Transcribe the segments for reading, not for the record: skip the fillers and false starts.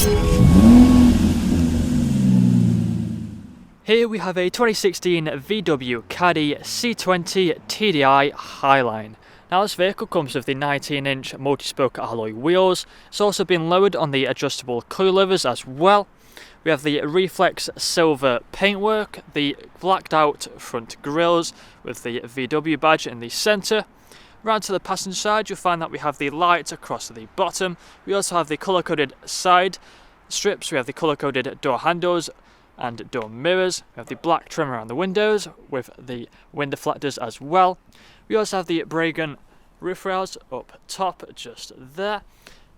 Here we have a 2016 VW Caddy C20 TDI HIGHLINE. Now this vehicle comes with the 19-inch multi-spoke alloy wheels. It's also been lowered on the adjustable coilovers as well. We have the reflex silver paintwork, the blacked out front grills with the VW badge in the centre. Round to the passenger side, you'll find that we have the lights across the bottom. We also have the colour-coded side strips. We have the colour-coded door handles and door mirrors. We have the black trim around the windows with the wind deflectors as well. We also have the Bragan roof rails up top just there.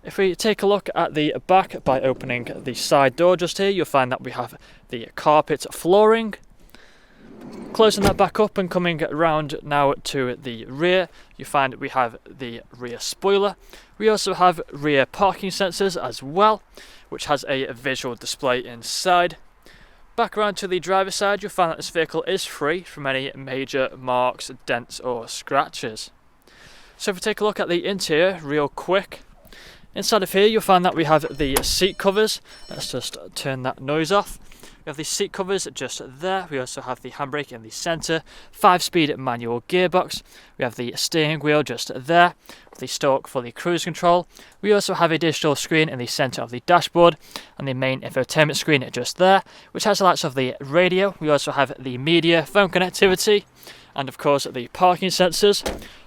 If we take a look at the back by opening the side door just here, you'll find that we have the carpet flooring. Closing that back up and coming around now to the rear, you find we have the rear spoiler. We also have rear parking sensors as well, which has a visual display inside. Back around to the driver's side, you'll find that this vehicle is free from any major marks, dents or scratches. So if we take a look at the interior real quick, inside of here you'll find that we have the seat covers. Let's just turn that noise off. We have the seat covers just there. We also have the handbrake in the centre, 5-speed manual gearbox. We have the steering wheel just there, the stalk for the cruise control. We also have a digital screen in the centre of the dashboard and the main infotainment screen just there, which has the lights of the radio. We also have the media, phone connectivity, and of course the parking sensors.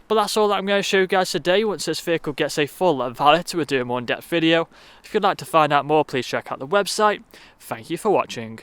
But that's all that I'm going to show you guys today. Once this vehicle gets a full valet, we'll do a more in-depth video. If you'd like to find out more, please check out the website. Thank you for watching.